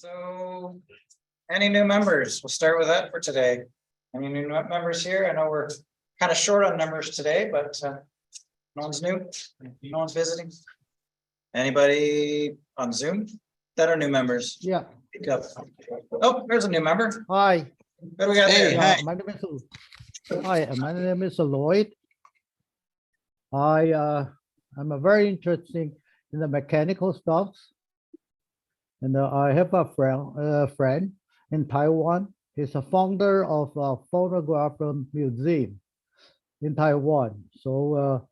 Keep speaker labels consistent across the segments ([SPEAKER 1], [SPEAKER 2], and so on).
[SPEAKER 1] So, any new members? We'll start with that for today. Any new members here? I know we're kind of short on numbers today, but no one's new. No one's visiting. Anybody on Zoom that are new members?
[SPEAKER 2] Yeah.
[SPEAKER 1] Pick up. Oh, there's a new member.
[SPEAKER 2] Hi.
[SPEAKER 1] What do we got there?
[SPEAKER 2] Yeah, my name is Lloyd. I'm a very interested in the mechanical stuff, and I have a friend in Taiwan. He's a founder of a phonograph museum in Taiwan. So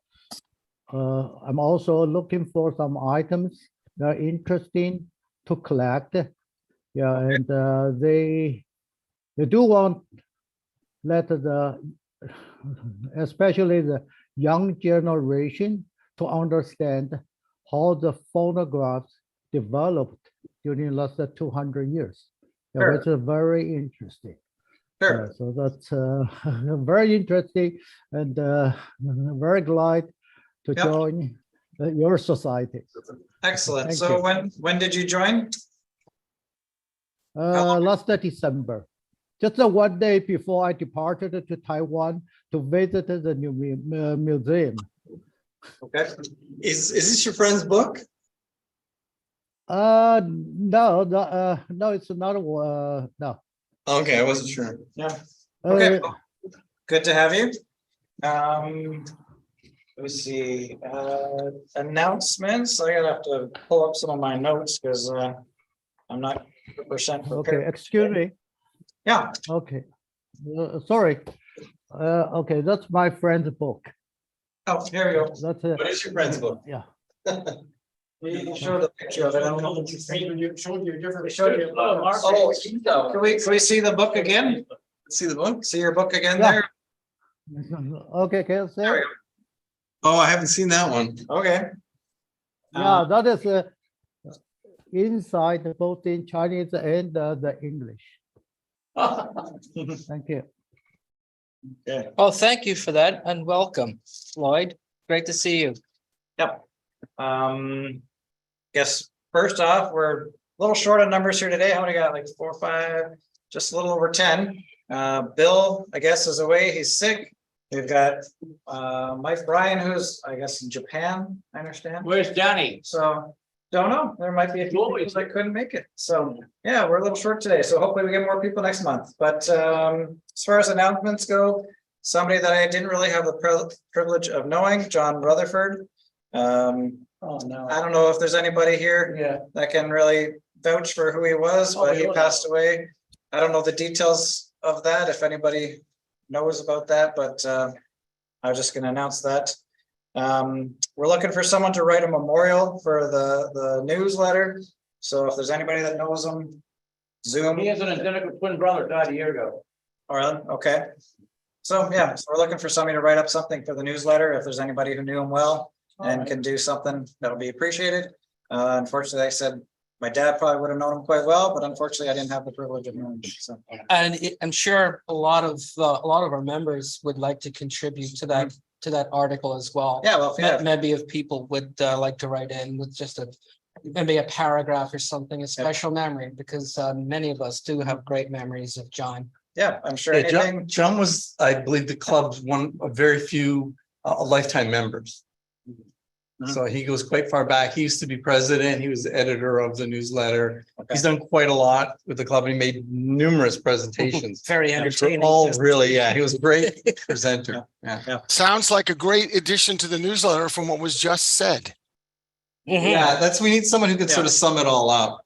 [SPEAKER 2] I'm also looking for some items that are interesting to collect. Yeah, and they do want let especially the young generation to understand how the phonographs developed during the last 200 years. Yeah,
[SPEAKER 1] Sure.
[SPEAKER 2] which is very interesting.
[SPEAKER 1] Sure.
[SPEAKER 2] So that's very interesting, and very glad to
[SPEAKER 1] Yep.
[SPEAKER 2] join your society.
[SPEAKER 1] Excellent.
[SPEAKER 2] Thank
[SPEAKER 1] So
[SPEAKER 2] you.
[SPEAKER 1] when did you join? long?
[SPEAKER 2] Last December, just one day before I departed to Taiwan to visit the new museum.
[SPEAKER 1] Okay.
[SPEAKER 3] Is this your friend's book?
[SPEAKER 2] No, no, it's not. No.
[SPEAKER 3] Okay, I wasn't sure.
[SPEAKER 1] Yeah. Okay.
[SPEAKER 2] Uh,
[SPEAKER 1] Good to have you. Let me see, announcements. I gotta have to pull up some of my notes because I'm not 100%
[SPEAKER 2] okay,
[SPEAKER 1] prepared.
[SPEAKER 2] excuse me.
[SPEAKER 1] Yeah,
[SPEAKER 2] Okay, sorry. Okay, that's my friend's book.
[SPEAKER 1] oh, here we go.
[SPEAKER 2] That's
[SPEAKER 3] What is your friend's book?
[SPEAKER 2] yeah.
[SPEAKER 1] You showed a picture of it. I don't know.
[SPEAKER 4] You showed you different.
[SPEAKER 1] We showed you. Oh, can we see the book again?
[SPEAKER 3] See the book?
[SPEAKER 1] See your book again
[SPEAKER 2] Yeah.
[SPEAKER 1] there?
[SPEAKER 2] Okay, can you say?
[SPEAKER 1] There we
[SPEAKER 3] Oh, I haven't seen that one.
[SPEAKER 1] go. Okay.
[SPEAKER 2] Yeah, that is inside both in Chinese and the English. Thank you.
[SPEAKER 1] Okay.
[SPEAKER 5] Oh, thank you for that and welcome, Lloyd. Great to see you.
[SPEAKER 1] Yep. Guess first off, we're a little short on numbers here today. How many got? Like 4 or 5, just a little over 10. Bill, I guess, is away. He's sick. We've got Mike Bryan, who's I guess in Japan, I understand.
[SPEAKER 4] Where's Johnny?
[SPEAKER 1] So don't know. There might be a few people that couldn't make it. So yeah, we're a little short today. So hopefully we get more people next month. But as far as announcements go, somebody that I didn't really have the privilege of knowing, John Rutherford.
[SPEAKER 4] Oh, no.
[SPEAKER 1] I don't know if there's anybody here
[SPEAKER 4] Yeah.
[SPEAKER 1] that can really vouch for who he was,
[SPEAKER 4] Oh,
[SPEAKER 1] but he
[SPEAKER 4] really?
[SPEAKER 1] passed away. I don't know the details of that, if anybody knows about that, but I was just gonna announce that. We're looking for someone to write a memorial for the newsletter. So if there's anybody that knows him, Zoom.
[SPEAKER 4] He has an identical twin brother, died a year ago.
[SPEAKER 1] Okay. So yeah, so we're looking for somebody to write up something for the newsletter. If there's anybody who knew him well and can do something, that'll be appreciated. Unfortunately, I said my dad probably would have known him quite well, but unfortunately, I didn't have the privilege of knowing him. So
[SPEAKER 5] And I'm sure a lot of our members would like to contribute to that article as well.
[SPEAKER 1] yeah, well, yeah,
[SPEAKER 5] Maybe if people would like to write in with just maybe a paragraph or something, a special memory, because many of us do have great memories of John.
[SPEAKER 1] yeah, I'm sure
[SPEAKER 3] Yeah,
[SPEAKER 1] anything.
[SPEAKER 3] John was, I believe, the club's one of very few lifetime members.
[SPEAKER 1] Mhm.
[SPEAKER 3] So he goes quite far back. He used to be president. He was the editor of the newsletter.
[SPEAKER 1] Okay.
[SPEAKER 3] He's done quite a lot with the club. He made numerous presentations.
[SPEAKER 5] Very
[SPEAKER 3] Which were
[SPEAKER 5] entertaining.
[SPEAKER 3] all really, yeah, he was a great presenter. Yeah.
[SPEAKER 6] Sounds like a great addition to the newsletter from what was just said.
[SPEAKER 5] Mhm.
[SPEAKER 3] Yeah, we need someone who can sort of sum it all up.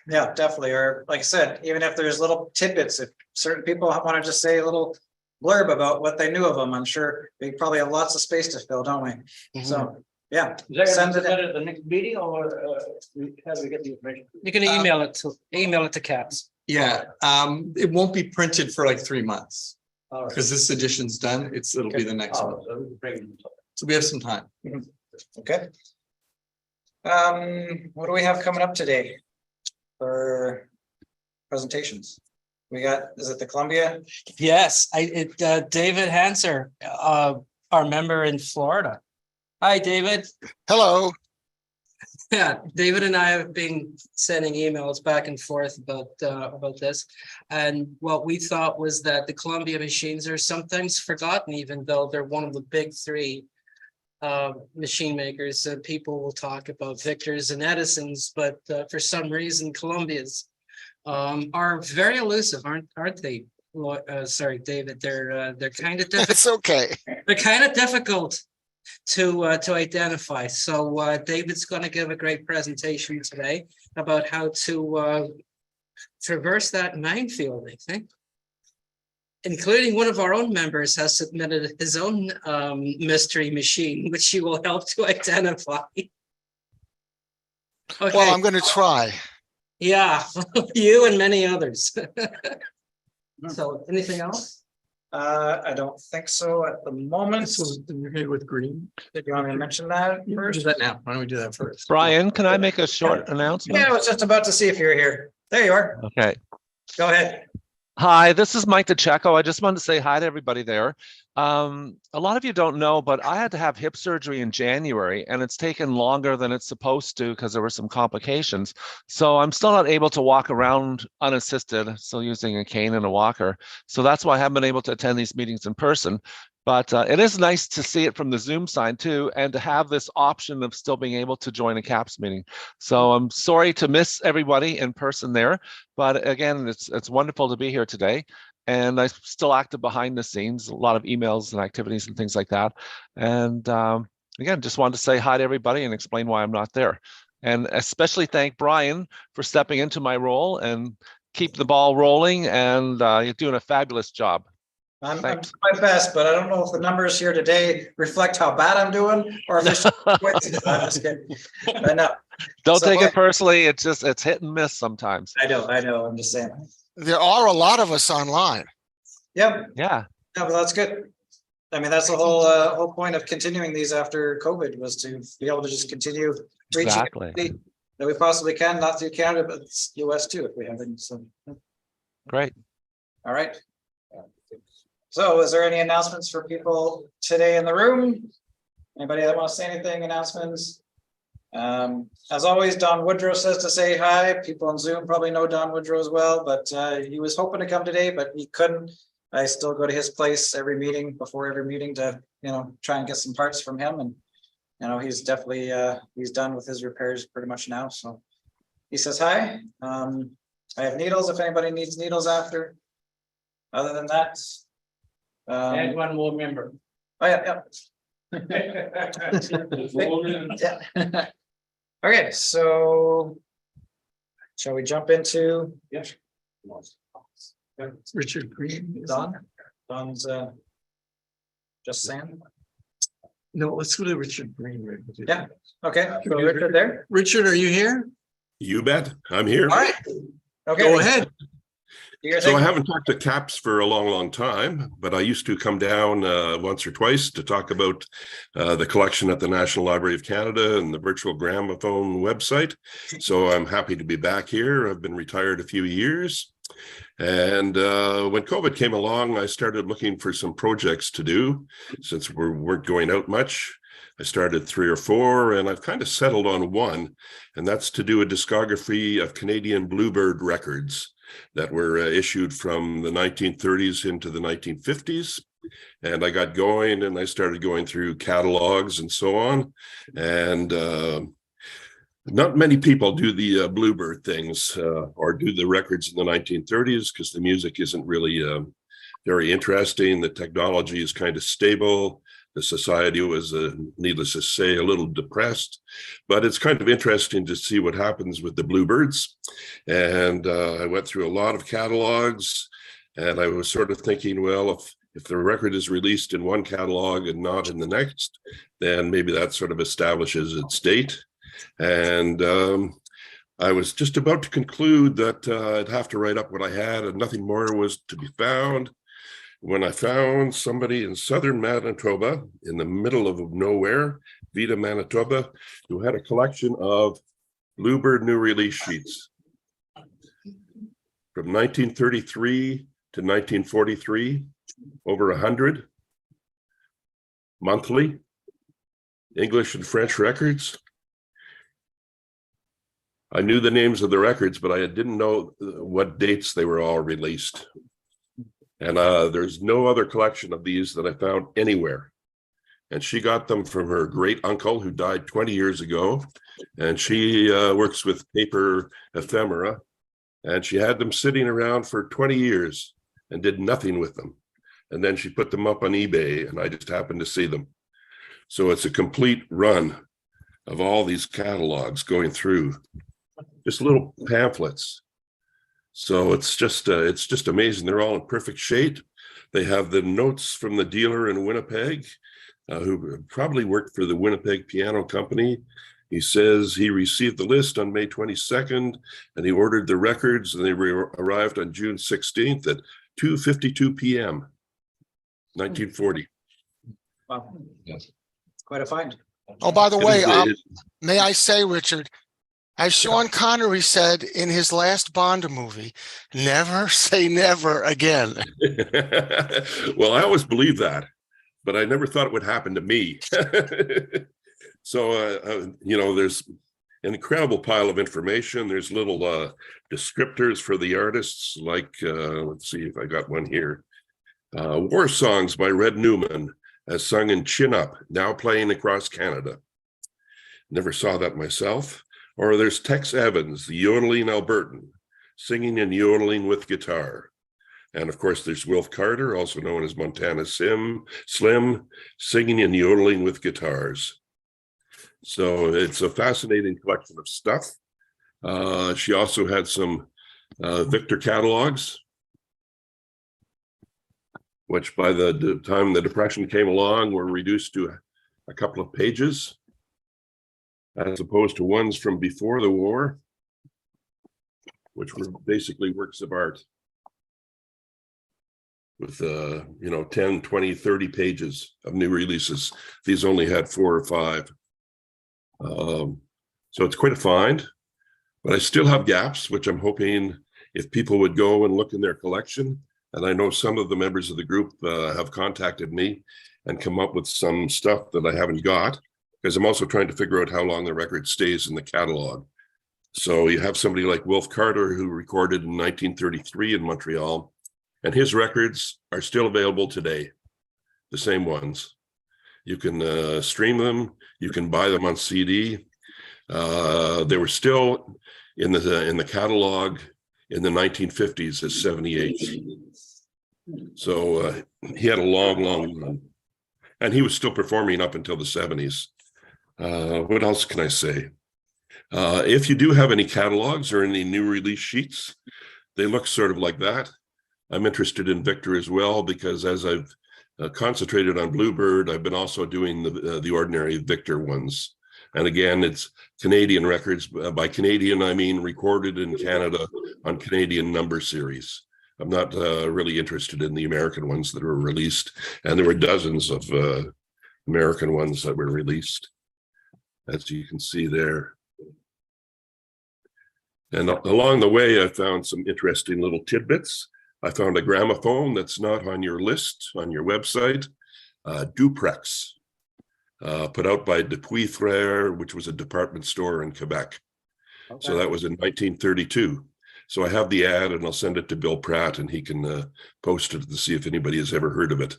[SPEAKER 1] Yeah, definitely. Or like I said, even if there's little tidbits, if certain people want to just say a little blurb about what they knew of them, I'm sure we probably have lots of space to fill, don't we? So, yeah.
[SPEAKER 4] Is that
[SPEAKER 1] Send
[SPEAKER 4] gonna
[SPEAKER 1] it
[SPEAKER 4] be at the next meeting or how do we get the information?
[SPEAKER 5] You can email it to Caps.
[SPEAKER 3] Yeah, it won't be printed for like 3 months
[SPEAKER 4] All right.
[SPEAKER 3] because this edition's done. It'll be the next one.
[SPEAKER 4] Oh, so we bring it.
[SPEAKER 3] So we have some time.
[SPEAKER 1] Okay. What do we have coming up today for presentations? We got, is it the Columbia?
[SPEAKER 5] Yes, David Hanser, our member in Florida. Hi, David.
[SPEAKER 6] Hello.
[SPEAKER 5] Yeah, David and I have been sending emails back and forth about this. And what we thought was that the Columbia machines are sometimes forgotten, even though they're one of the big three machine makers. People will talk about Victor's and Edison's, but for some reason, Columbia's are very elusive, aren't they? Sorry, David, they're kind of difficult.
[SPEAKER 6] It's okay.
[SPEAKER 5] They're kind of difficult to identify. So David's going to give a great presentation today about how to traverse that minefield, I think. Including one of our own members has submitted his own mystery machine, which he will help to identify. Okay.
[SPEAKER 6] Well, I'm going to try.
[SPEAKER 5] Yeah, you and many others. So anything else?
[SPEAKER 1] I don't think so at the moment.
[SPEAKER 3] You're here with green.
[SPEAKER 1] Did you want me to mention that
[SPEAKER 3] Do
[SPEAKER 1] first?
[SPEAKER 3] that now. Why don't we do that first?
[SPEAKER 7] Brian, can I make a short announcement?
[SPEAKER 1] Yeah, I was just about to see if you're here. There you are.
[SPEAKER 7] Okay.
[SPEAKER 1] Go ahead.
[SPEAKER 7] Hi, this is Mike DeCecco. I just wanted to say hi to everybody there. A lot of you don't know, but I had to have hip surgery in January, and it's taken longer than it's supposed to because there were some complications. So I'm still not able to walk around unassisted, still using a cane and a walker. So that's why I haven't been able to attend these meetings in person. But it is nice to see it from the Zoom side too, and to have this option of still being able to join a CAPS meeting. So I'm sorry to miss everybody in person there, but again, it's wonderful to be here today. And I'm still active behind the scenes, a lot of emails and activities and things like that. And again, just wanted to say hi to everybody and explain why I'm not there. And especially thank Brian for stepping into my role and keep the ball rolling, and you're doing a fabulous job.
[SPEAKER 1] I'm
[SPEAKER 7] Thanks.
[SPEAKER 1] doing my best, but I don't know if the numbers here today reflect how bad I'm doing or if it's I'm just kidding. I know.
[SPEAKER 7] Don't
[SPEAKER 1] So
[SPEAKER 7] take
[SPEAKER 1] what-
[SPEAKER 7] it personally. It's hit and miss sometimes.
[SPEAKER 1] I know. I'm just saying.
[SPEAKER 6] There are a lot of us online.
[SPEAKER 1] Yep.
[SPEAKER 7] Yeah,
[SPEAKER 1] Yeah, but that's good. I mean, that's the whole point of continuing these after COVID was to be able to just continue reaching
[SPEAKER 7] exactly.
[SPEAKER 1] everybody that we possibly can, not through Canada, but it's US too, if we have any. So,
[SPEAKER 7] Great.
[SPEAKER 1] all right. So is there any announcements for people today in the room? Anybody that wants to say anything, announcements? As always, Don Woodrow says to say hi. People on Zoom probably know Don Woodrow as well, but he was hoping to come today, but he couldn't. I still go to his place every meeting, before every meeting, to, try and get some parts from him. And, he's definitely, he's done with his repairs pretty much now. So he says hi. I have needles if anybody needs needles after. Other than that.
[SPEAKER 4] Add one more member.
[SPEAKER 1] Oh, yeah. Yeah. Okay, so shall we jump into?
[SPEAKER 4] Yes.
[SPEAKER 3] Richard Green.
[SPEAKER 1] Don's just saying.
[SPEAKER 3] No, let's go to Richard Green.
[SPEAKER 1] Yeah. Okay, so Richard there.
[SPEAKER 3] Richard, are you here?
[SPEAKER 8] You bet. I'm here.
[SPEAKER 3] All right,
[SPEAKER 1] Okay.
[SPEAKER 3] go ahead.
[SPEAKER 8] So I haven't talked to CAPS for a long, long time, but I used to come down once or twice to talk about the collection at the National Library of Canada and the virtual gramophone website. So I'm happy to be back here. I've been retired a few years. And when COVID came along, I started looking for some projects to do since we weren't going out much. I started 3 or 4, and I've kind of settled on one, and that's to do a discography of Canadian Bluebird records that were issued from the 1930s into the 1950s. And I got going and I started going through catalogs and so on. And not many people do the Bluebird things or do the records in the 1930s because the music isn't really very interesting. The technology is kind of stable. The society was, needless to say, a little depressed, but it's kind of interesting to see what happens with the Bluebirds. And I went through a lot of catalogs, and I was sort of thinking, well, if the record is released in one catalog and not in the next, then maybe that sort of establishes its date. And I was just about to conclude that I'd have to write up what I had, and nothing more was to be found, when I found somebody in southern Manitoba, in the middle of nowhere, Vida, Manitoba, who had a collection of Bluebird new release sheets from 1933 to 1943, over 100, monthly, English and French records. I knew the names of the records, but I didn't know what dates they were all released. And there's no other collection of these that I found anywhere. And she got them from her great uncle who died 20 years ago. And she works with paper ephemera. And she had them sitting around for 20 years and did nothing with them. And then she put them up on eBay and I just happened to see them. So it's a complete run of all these catalogs going through, just little pamphlets. So it's just amazing. They're all in perfect shape. They have the notes from the dealer in Winnipeg, who probably worked for the Winnipeg Piano Company. He says he received the list on May 22nd, and he ordered the records, and they arrived on June 16th at 2:52 p.m. 1940.
[SPEAKER 1] Wow. It's quite a find.
[SPEAKER 6] Oh, by the
[SPEAKER 8] It
[SPEAKER 6] way,
[SPEAKER 8] is-
[SPEAKER 6] may I say, Richard, as Sean Connery said in his last Bond movie, never say never again.
[SPEAKER 8] Well, I always believed that, but I never thought it would happen to me. So, there's an incredible pile of information. There's little descriptors for the artists, like, let's see if I got one here. War Songs by Red Newman, as sung in Chin Up, now playing across Canada. Never saw that myself. Or there's Tex Evans, the yodeling Albertan, singing and yodeling with guitar. And of course, there's Wilf Carter, also known as Montana Slim, singing and yodeling with guitars. So it's a fascinating collection of stuff. She also had some Victor catalogs, which by the time the Depression came along were reduced to a couple of pages, as opposed to ones from before the war, which were basically works of art with 10, 20, 30 pages of new releases. These only had 4 or 5. So it's quite a find, but I still have gaps, which I'm hoping if people would go and look in their collection. And I know some of the members of the group have contacted me and come up with some stuff that I haven't got, because I'm also trying to figure out how long the record stays in the catalog. So you have somebody like Wilf Carter, who recorded in 1933 in Montreal, and his records are still available today, the same ones. You can stream them, you can buy them on CD. They were still in the catalog in the 1950s as 78. So he had a long run, and he was still performing up until the 70s. What else can I say? If you do have any catalogs or any new release sheets, they look sort of like that. I'm interested in Victor as well, because as I've concentrated on Bluebird, I've been also doing the ordinary Victor ones. And again, it's Canadian records. By Canadian, I mean recorded in Canada on Canadian number series. I'm not really interested in the American ones that were released. And there were dozens of American ones that were released, as you can see there. And along the way, I found some interesting little tidbits. I found a gramophone that's not on your list, on your website, Duprex, put out by Dupuis Frere, which was a department store in Quebec. Okay. So that was in 1932. So I have the ad, and I'll send it to Bill Pratt, and he can post it to see if anybody has ever heard of it.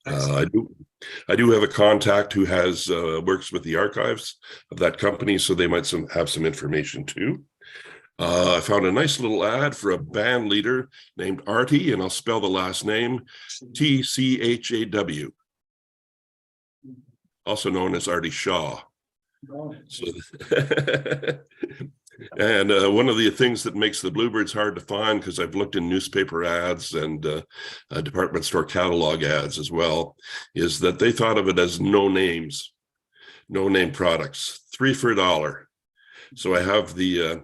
[SPEAKER 8] I do have a contact who has works with the archives of that company, so they might have some information too. I found a nice little ad for a band leader named Artie, and I'll spell the last name, Tchaw, also known as Artie Shaw. So, and one of the things that makes the Bluebirds hard to find, because I've looked in newspaper ads and department store catalog ads as well, is that they thought of it as no name products, 3 for $1. So I have the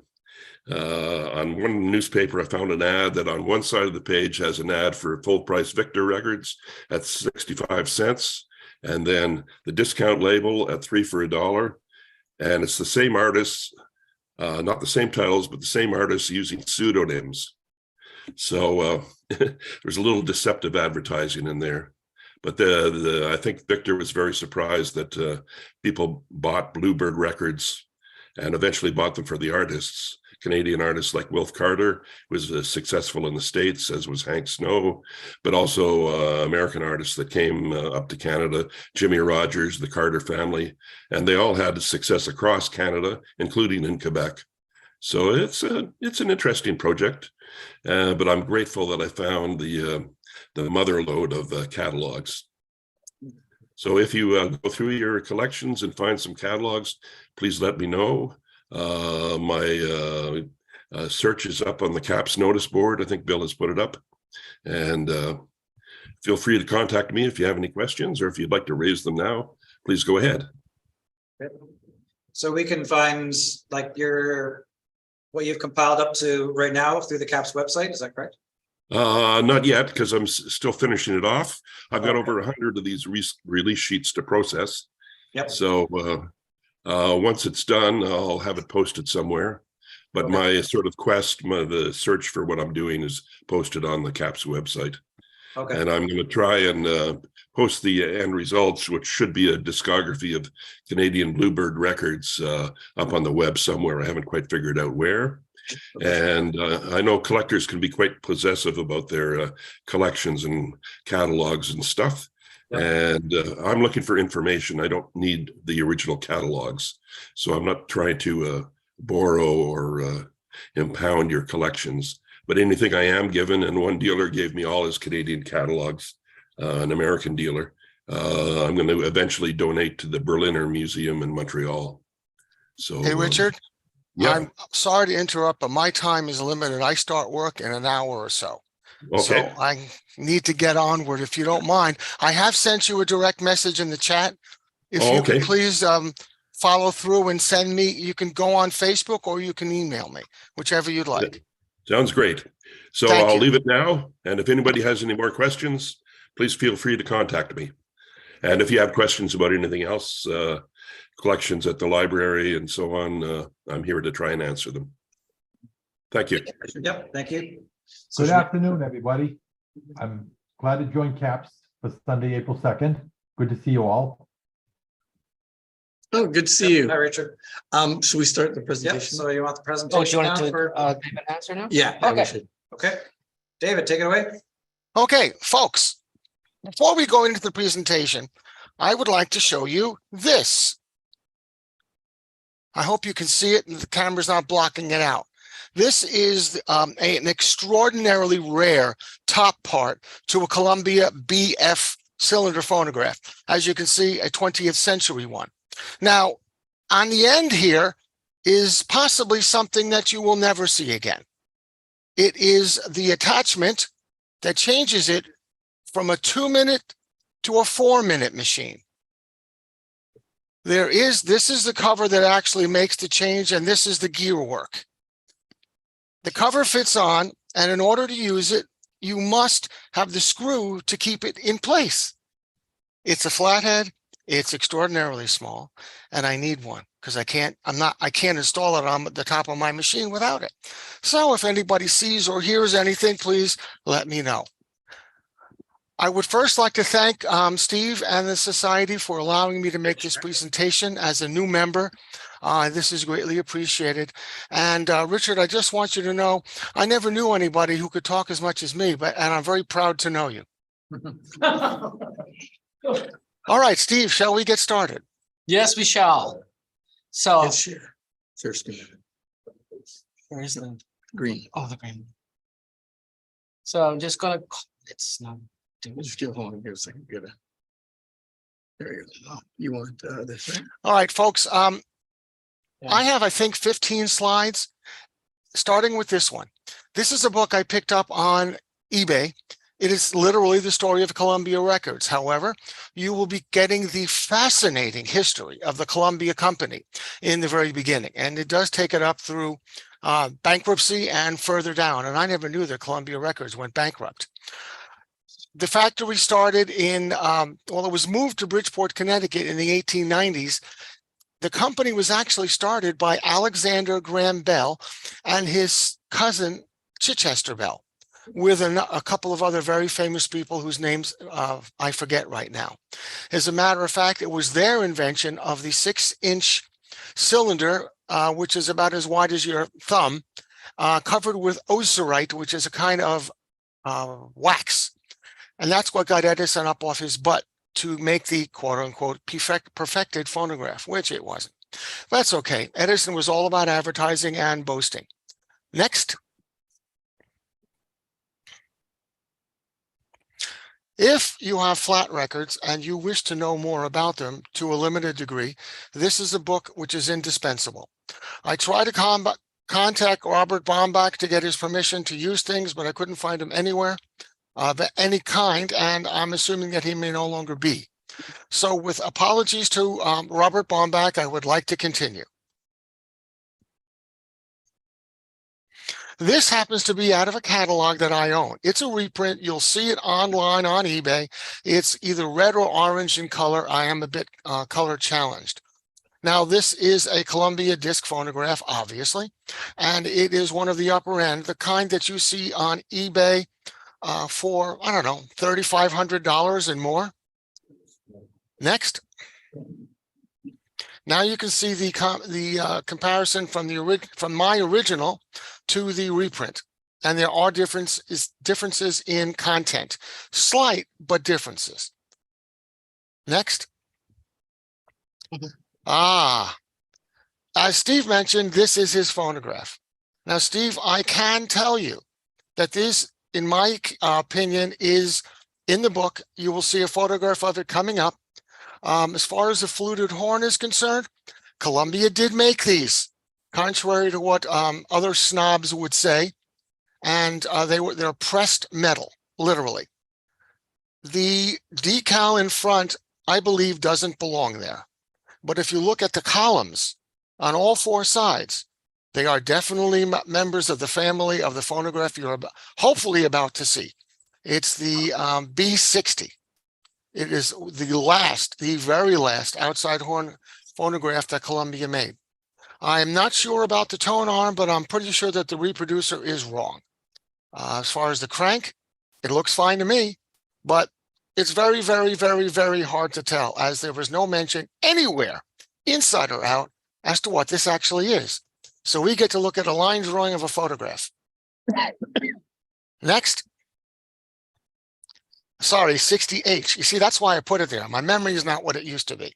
[SPEAKER 8] on one newspaper, I found an ad that on one side of the page has an ad for full price Victor records at 65 cents, and then the discount label at 3 for $1. And it's the same artists, not the same titles, but the same artists using pseudonyms. So there's a little deceptive advertising in there. But I think Victor was very surprised that people bought Bluebird records and eventually bought them for the artists. Canadian artists like Wilf Carter was successful in the States, as was Hank Snow, but also American artists that came up to Canada, Jimmy Rogers, the Carter family, and they all had success across Canada, including in Quebec. So it's an interesting project, but I'm grateful that I found the mother lode of catalogs. So if you go through your collections and find some catalogs, please let me know. My search is up on the CAPS notice board. I think Bill has put it up. And feel free to contact me if you have any questions, or if you'd like to raise them now, please go ahead.
[SPEAKER 1] So we can find like what you've compiled up to right now through the CAPS website, is that correct?
[SPEAKER 8] Not yet, because I'm still finishing it off. I've got over 100 of these release sheets to process.
[SPEAKER 1] Yep.
[SPEAKER 8] So once it's done, I'll have it posted somewhere. But my sort of the search for what I'm doing is posted on the CAPS website.
[SPEAKER 1] Okay.
[SPEAKER 8] And I'm going to try and post the end results, which should be a discography of Canadian Bluebird records up on the web somewhere. I haven't quite figured out where. And I know collectors can be quite possessive about their collections and catalogs and stuff. And I'm looking for information. I don't need the original catalogs. So I'm not trying to borrow or impound your collections. But anything I am given, and one dealer gave me all his Canadian catalogs, an American dealer, I'm going to eventually donate to the Berliner Museum in Montreal. So,
[SPEAKER 6] Hey, Richard,
[SPEAKER 8] yeah.
[SPEAKER 6] I'm sorry to interrupt, but my time is limited. I start work in an hour or so.
[SPEAKER 8] Okay.
[SPEAKER 6] So I need to get onward if you don't mind. I have sent you a direct message in the chat. If you
[SPEAKER 8] Okay.
[SPEAKER 6] could please follow through and send me, you can go on Facebook or you can email me, whichever you'd like.
[SPEAKER 8] Sounds great. So
[SPEAKER 6] Thank
[SPEAKER 8] I'll
[SPEAKER 6] you.
[SPEAKER 8] leave it now. And if anybody has any more questions, please feel free to contact me. And if you have questions about anything else, collections at the library and so on, I'm here to try and answer them. Thank you.
[SPEAKER 1] Yep, thank you.
[SPEAKER 9] Good afternoon, everybody. I'm glad to join CAPS for Sunday, April 2nd. Good to see you all.
[SPEAKER 3] Oh, good to see you.
[SPEAKER 1] Hi, Richard.
[SPEAKER 3] Should we start the
[SPEAKER 1] Yep,
[SPEAKER 3] presentation?
[SPEAKER 1] so you want the
[SPEAKER 5] Oh, do you
[SPEAKER 1] presentation
[SPEAKER 5] want
[SPEAKER 1] now
[SPEAKER 5] to
[SPEAKER 1] for?
[SPEAKER 5] give an answer now?
[SPEAKER 3] Yeah. we
[SPEAKER 5] Okay.
[SPEAKER 3] should.
[SPEAKER 1] Okay, David, take it away.
[SPEAKER 6] Okay, folks, before we go into the presentation, I would like to show you this. I hope you can see it and the camera's not blocking it out. This is an extraordinarily rare top part to a Columbia BF cylinder phonograph. As you can see, a 20th century one. Now, on the end here is possibly something that you will never see again. It is the attachment that changes it from a 2-minute to a 4-minute machine. This is the cover that actually makes the change, and this is the gear work. The cover fits on, and in order to use it, you must have the screw to keep it in place. It's a flathead, it's extraordinarily small, and I need one because I can't install it on the top of my machine without it. So if anybody sees or hears anything, please let me know. I would first like to thank Steve and the Society for allowing me to make this presentation as a new member. This is greatly appreciated. And Richard, I just want you to know, I never knew anybody who could talk as much as me, and I'm very proud to know you. All right, Steve, shall we get started?
[SPEAKER 5] Yes, we shall. So
[SPEAKER 3] Let's share. First,
[SPEAKER 5] where is the
[SPEAKER 3] green.
[SPEAKER 5] oh the green? So I'm just gonna. It's not doing.
[SPEAKER 3] Hold on here a second. There you go. Oh, you want this? Right?
[SPEAKER 6] All right, folks. I have, I think, 15 slides, starting with this one. This is a book I picked up on eBay. It is literally the story of Columbia Records. However, you will be getting the fascinating history of the Columbia Company in the very beginning. And it does take it up through bankruptcy and further down. And I never knew that Columbia Records went bankrupt. The factory started in, well, it was moved to Bridgeport, Connecticut in the 1890s. The company was actually started by Alexander Graham Bell and his cousin Chichester Bell, with a couple of other very famous people whose names I forget right now. As a matter of fact, it was their invention of the 6-inch cylinder which is about as wide as your thumb, covered with ocerite, which is a kind of wax. And that's what got Edison up off his butt to make the quote unquote perfected phonograph, which it wasn't. But that's okay. Edison was all about advertising and boasting. Next. If you have flat records and you wish to know more about them to a limited degree, this is a book which is indispensable. I tried to contact Robert Bombach to get his permission to use things, but I couldn't find him anywhere of any kind, and I'm assuming that he may no longer be. So with apologies to Robert Bombach, I would like to continue. This happens to be out of a catalog that I own. It's a reprint. You'll see it online on eBay. It's either red or orange in color. I am a bit color challenged. Now, this is a Columbia disc phonograph, obviously, and it is one of the upper end, the kind that you see on eBay for, I don't know, $3,500 and more. Next. Now you can see the comparison from my original to the reprint, and there are differences in content, slight but differences. Next. As Steve mentioned, this is his phonograph. Now, Steve, I can tell you that this, in my opinion, is in the book. You will see a photograph of it coming up. As far as the fluted horn is concerned, Columbia did make these, contrary to what other snobs would say, and they're pressed metal, literally. The decal in front, I believe, doesn't belong there. But if you look at the columns on all four sides, they are definitely members of the family of the phonograph you're hopefully about to see. It's the B60. It is the very last outside horn phonograph that Columbia made. I am not sure about the tone arm, but I'm pretty sure that the reproducer is wrong. As far as the crank, it looks fine to me, but it's very, very, very, very hard to tell, as there was no mention anywhere, inside or out, as to what this actually is. So we get to look at a line drawing of a photograph. Next. Sorry, 60H. You see, that's why I put it there. My memory is not what it used to be.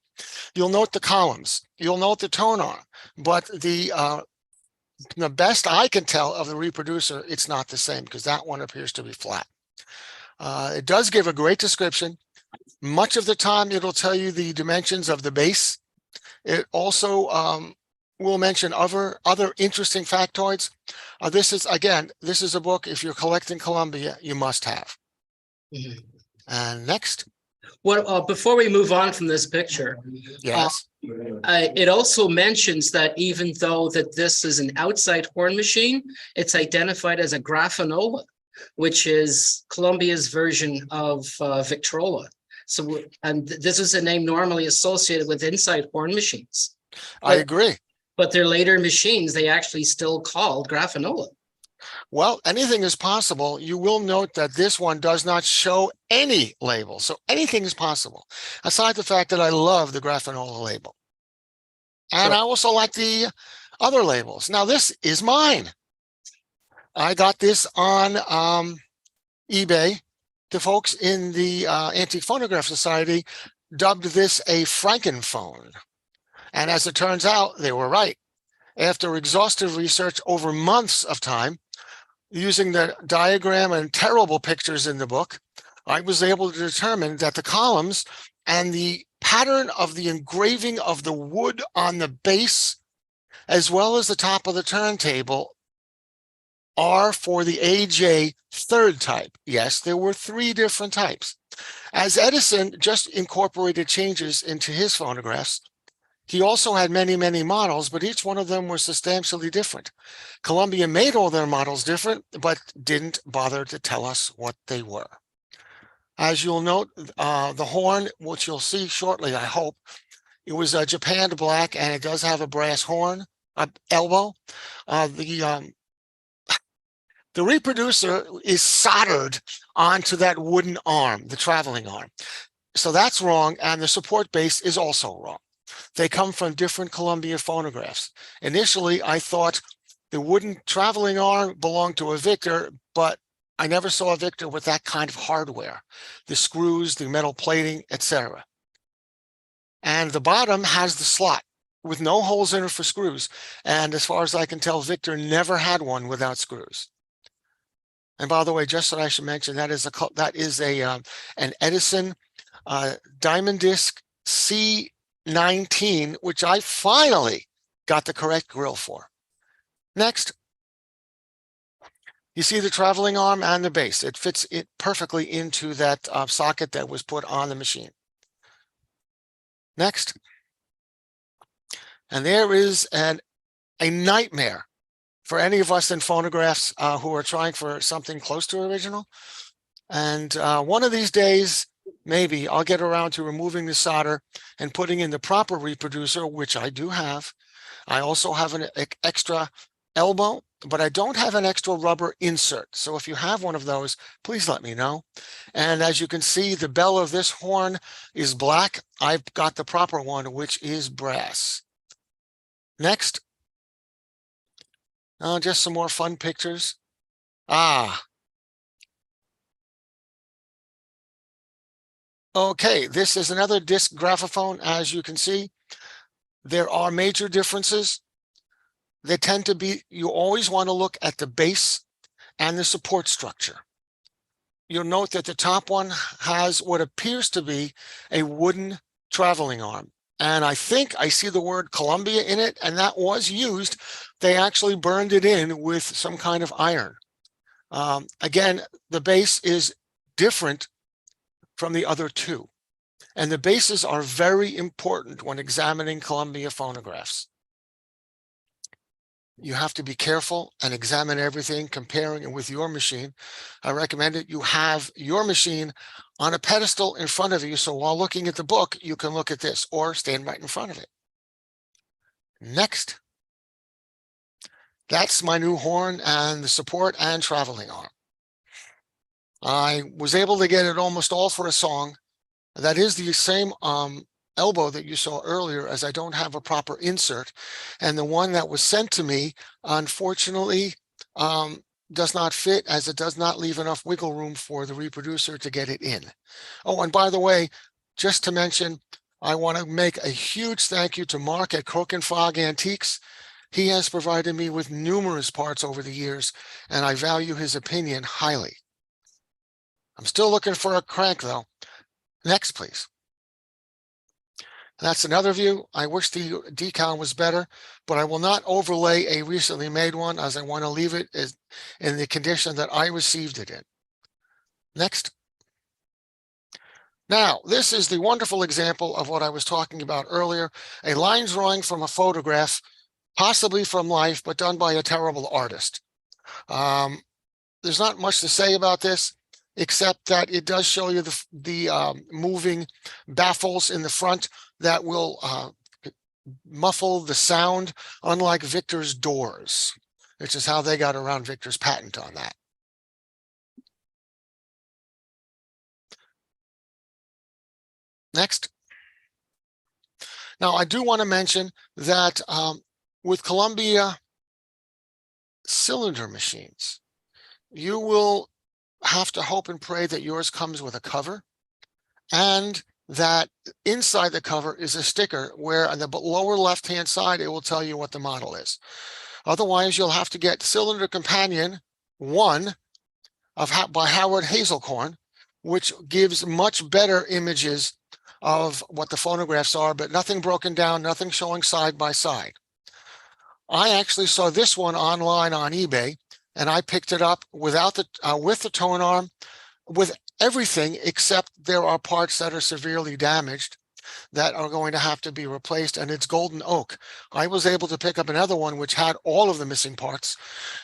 [SPEAKER 6] You'll note the columns. You'll note the tone arm. But the best I can tell of the reproducer, it's not the same, because that one appears to be flat. It does give a great description. Much of the time, it'll tell you the dimensions of the base. It also will mention other interesting factoids. This is a book, if you're collecting Columbia, you must have.
[SPEAKER 5] Mm-hmm.
[SPEAKER 6] And next.
[SPEAKER 5] Well, before we move on from this picture,
[SPEAKER 6] yes,
[SPEAKER 5] it also mentions that even though that this is an outside horn machine, it's identified as a Graffanola, which is Columbia's version of Victrola. So, and this is a name normally associated with inside horn machines.
[SPEAKER 6] I agree.
[SPEAKER 5] But their later machines, they actually still called Graffanola.
[SPEAKER 6] Well, anything is possible. You will note that this one does not show any label. So anything is possible, aside the fact that I love the Graffanola label. And I also like the other labels. Now, this is mine. I got this on eBay. The folks in the Antique Phonograph Society dubbed this a Frankenphone. And as it turns out, they were right. After exhaustive research over months of time, using the diagram and terrible pictures in the book, I was able to determine that the columns and the pattern of the engraving of the wood on the base, as well as the top of the turntable, are for the AJ third type. Yes, there were 3 different types. As Edison just incorporated changes into his phonographs, he also had many, many models, but each one of them were substantially different. Columbia made all their models different, but didn't bother to tell us what they were. As you'll note, the horn, which you'll see shortly, I hope, it was Japan black, and it does have a brass horn, elbow. The reproducer is soldered onto that wooden arm, the traveling arm. So that's wrong, and the support base is also wrong. They come from different Columbia phonographs. Initially, I thought the wooden traveling arm belonged to a Victor, but I never saw a Victor with that kind of hardware, the screws, the metal plating, etc. And the bottom has the slot with no holes in it for screws. And as far as I can tell, Victor never had one without screws. And by the way, just so I should mention, that is an Edison Diamond Disc C19, which I finally got the correct grill for. Next, you see the traveling arm and the base. It fits it perfectly into that socket that was put on the machine. Next, and there is a nightmare for any of us in phonographs who are trying for something close to original. And one of these days, maybe I'll get around to removing the solder and putting in the proper reproducer, which I do have. I also have an extra elbow, but I don't have an extra rubber insert. So if you have one of those, please let me know. And as you can see, the bell of this horn is black. I've got the proper one, which is brass. Next. Just some more fun pictures. Okay, this is another disc graphophone. As you can see, there are major differences. They tend to be, you always want to look at the base and the support structure. You'll note that the top one has what appears to be a wooden traveling arm. And I think I see the word Columbia in it, and that was used. They actually burned it in with some kind of iron. Again, the base is different from the other two. And the bases are very important when examining Columbia phonographs. You have to be careful and examine everything, comparing it with your machine. I recommend that you have your machine on a pedestal in front of you, so while looking at the book, you can look at this or stand right in front of it. Next. That's my new horn and the support and traveling arm. I was able to get it almost all for a song. That is the same elbow that you saw earlier, as I don't have a proper insert. And the one that was sent to me, unfortunately, does not fit, as it does not leave enough wiggle room for the reproducer to get it in. Oh, and by the way, just to mention, I want to make a huge thank you to Mark at Crook and Frog Antiques. He has provided me with numerous parts over the years, and I value his opinion highly. I'm still looking for a crank, though. Next, please. That's another view. I wish the decal was better, but I will not overlay a recently made one, as I want to leave it in the condition that I received it in. Next. Now, this is the wonderful example of what I was talking about earlier, a line drawing from a photograph, possibly from life, but done by a terrible artist. There's not much to say about this, except that it does show you the moving baffles in the front that will muffle the sound, unlike Victor's doors, which is how they got around Victor's patent on that. Next. Now, I do want to mention that with Columbia cylinder machines, you will have to hope and pray that yours comes with a cover, and that inside the cover is a sticker where on the lower left-hand side, it will tell you what the model is. Otherwise, you'll have to get Cylinder Companion 1 by Howard Hazelcorn, which gives much better images of what the phonographs are, but nothing broken down, nothing showing side by side. I actually saw this one online on eBay, and I picked it up without the with the tone arm, with everything except there are parts that are severely damaged that are going to have to be replaced, and it's golden oak. I was able to pick up another one which had all of the missing parts,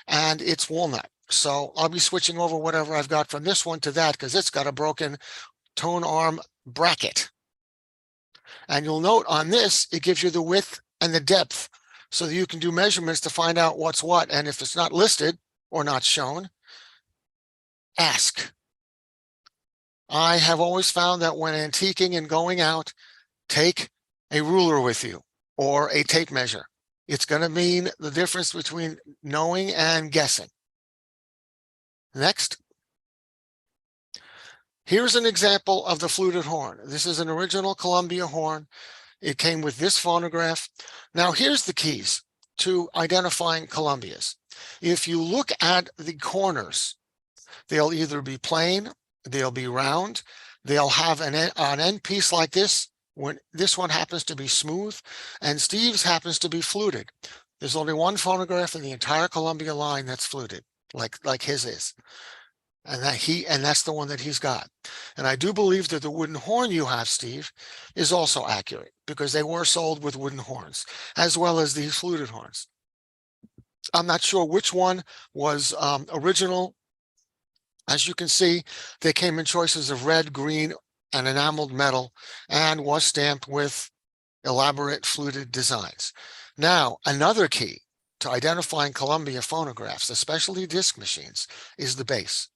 [SPEAKER 6] and it's walnut. So I'll be switching over whatever I've got from this one to that, because it's got a broken tone arm bracket. And you'll note on this, it gives you the width and the depth, so that you can do measurements to find out what's what. And if it's not listed or not shown, ask. I have always found that when antiquing and going out, take a ruler with you or a tape measure. It's going to mean the difference between knowing and guessing. Next. Here's an example of the fluted horn. This is an original Columbia horn. It came with this phonograph. Now here's the keys to identifying Columbias. If you look at the corners, they'll either be plain, they'll be round, they'll have an end piece like this, when this one happens to be smooth, and Steve's happens to be fluted. There's only one phonograph in the entire Columbia line that's fluted, like his is. And that's the one that he's got. And I do believe that the wooden horn you have, Steve, is also accurate because they were sold with wooden horns, as well as these fluted horns. I'm not sure which one was original. As you can see, they came in choices of red, green, and enameled metal, and was stamped with elaborate fluted designs. Now, another key to identifying Columbia phonographs, especially disc machines, is the base.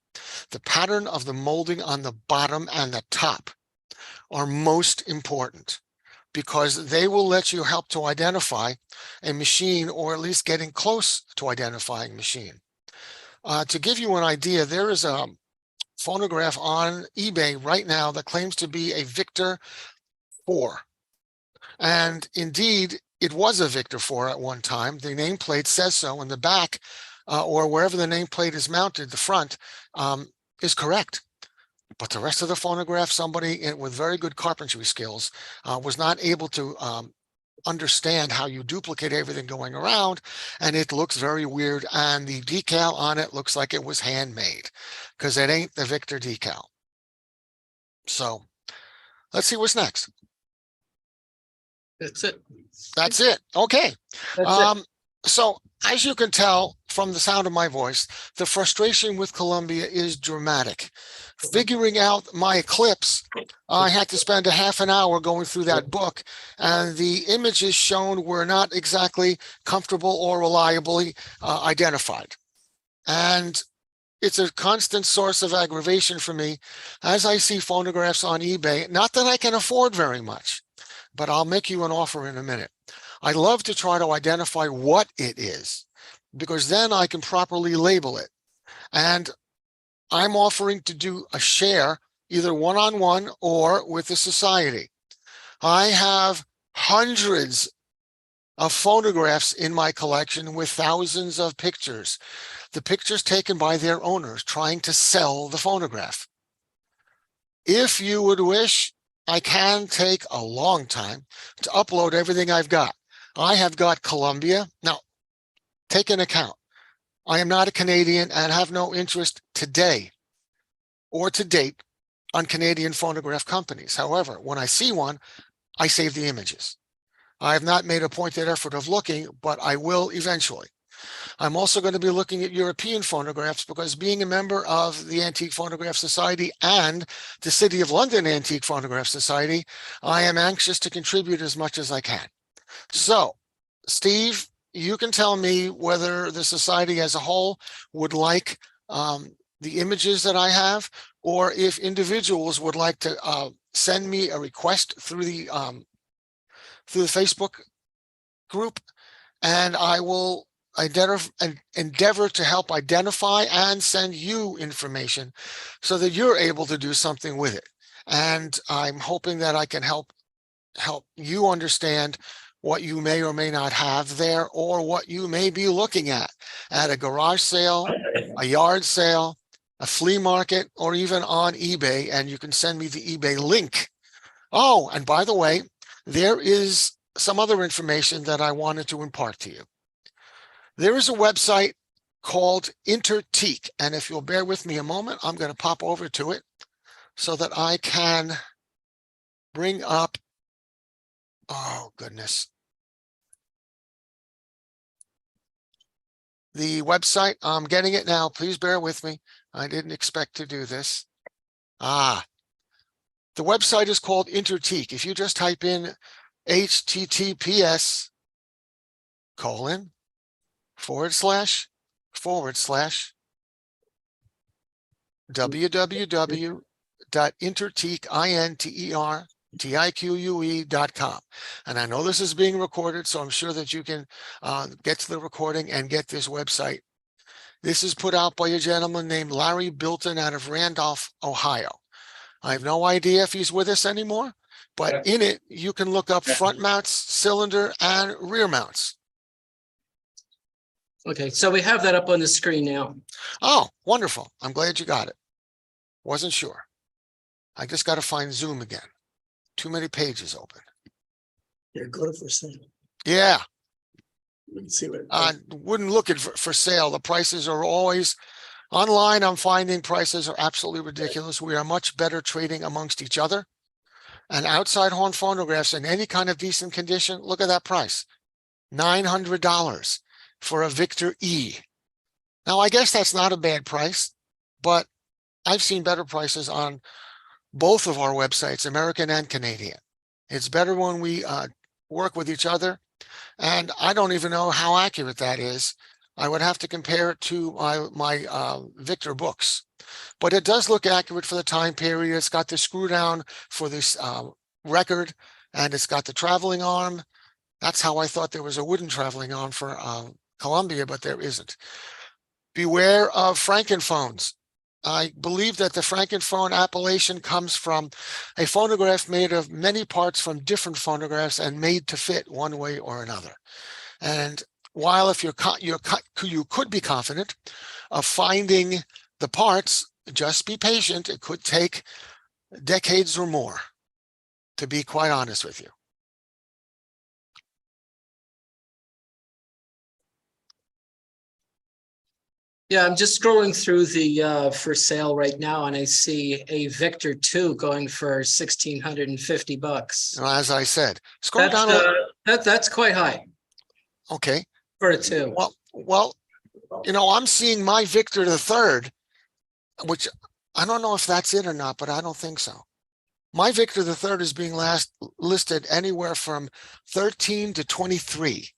[SPEAKER 6] The pattern of the molding on the bottom and the top are most important because they will let you help to identify a machine, or at least getting close to identifying a machine. To give you an idea, there is a phonograph on eBay right now that claims to be a Victor 4. And indeed, it was a Victor 4 at one time. The nameplate says so, and the back, or wherever the nameplate is mounted, the front, is correct. But the rest of the phonograph, somebody with very good carpentry skills was not able to understand how you duplicate everything going around, and it looks very weird, and the decal on it looks like it was handmade because it ain't the Victor decal. So let's see what's next.
[SPEAKER 5] That's it.
[SPEAKER 6] That's it. Okay.
[SPEAKER 1] That's it.
[SPEAKER 6] So as you can tell from the sound of my voice, the frustration with Columbia is dramatic. Figuring out my eclipse, I had to spend a half an hour going through that book, and the images shown were not exactly comfortable or reliably identified. And it's a constant source of aggravation for me as I see phonographs on eBay. Not that I can afford very much, but I'll make you an offer in a minute. I love to try to identify what it is, because then I can properly label it. And I'm offering to do a share, either one-on-one or with the society. I have hundreds of phonographs in my collection with thousands of pictures. The pictures taken by their owners trying to sell the phonograph. If you would wish, I can take a long time to upload everything I've got. I have got Columbia. Now, take an account. I am not a Canadian and have no interest today or to date on Canadian phonograph companies. However, when I see one, I save the images. I have not made a pointed effort of looking, but I will eventually. I'm also going to be looking at European phonographs because, being a member of the Antique Phonograph Society and the City of London Antique Phonograph Society, I am anxious to contribute as much as I can. So, Steve, you can tell me whether the society as a whole would like the images that I have, or if individuals would like to send me a request through the Facebook group, and I will endeavor to help identify and send you information so that you're able to do something with it. And I'm hoping that I can help you understand what you may or may not have there, or what you may be looking at a garage sale, a yard sale, a flea market, or even on eBay. And you can send me the eBay link. Oh, and by the way, there is some other information that I wanted to impart to you. There is a website called Intertique, and if you'll bear with me a moment, I'm going to pop over to it so that I can bring up, oh goodness, the website. I'm getting it now. Please bear with me. I didn't expect to do this. The website is called Intertique. If you just type in https:// www.intertique.com TIQUE.com. And I know this is being recorded, so I'm sure that you can get to the recording and get this website. This is put out by a gentleman named Larry Bilton out of Randolph, Ohio. I have no idea if he's with us anymore, but in it, you can look up front mounts, cylinder, and rear mounts.
[SPEAKER 5] Okay, so we have that up on the screen now.
[SPEAKER 6] Oh, wonderful. I'm glad you got it. Wasn't sure. I just got to find Zoom again. Too many pages open.
[SPEAKER 10] They're good for sale.
[SPEAKER 6] Yeah.
[SPEAKER 10] We can see what.
[SPEAKER 6] I wouldn't look at for sale. The prices are always online. I'm finding prices are absolutely ridiculous. We are much better trading amongst each other. And outside horn phonographs in any kind of decent condition, look at that price. $900 for a Victor E. Now, I guess that's not a bad price, but I've seen better prices on both of our websites, American and Canadian. It's better when we work with each other. And I don't even know how accurate that is. I would have to compare it to my Victor books. But it does look accurate for the time period. It's got the screw down for this record, and it's got the traveling arm. That's how I thought there was a wooden traveling arm for Columbia, but there isn't. Beware of Frankenphones. I believe that the Frankenphone appellation comes from a phonograph made of many parts from different phonographs and made to fit one way or another. And while if you could be confident of finding the parts, just be patient. It could take decades or more, to be quite honest with you.
[SPEAKER 5] Yeah, I'm just scrolling through the for sale right now, and I see a Victor 2 going for $1,650.
[SPEAKER 6] As I said, scroll
[SPEAKER 5] That's,
[SPEAKER 6] down.
[SPEAKER 5] that's quite high
[SPEAKER 6] Okay.
[SPEAKER 5] for a 2.
[SPEAKER 6] Well, you know, I'm seeing my Victor the Third, which I don't know if that's it or not, but I don't think so. My Victor the Third is being listed anywhere from 13 to 23.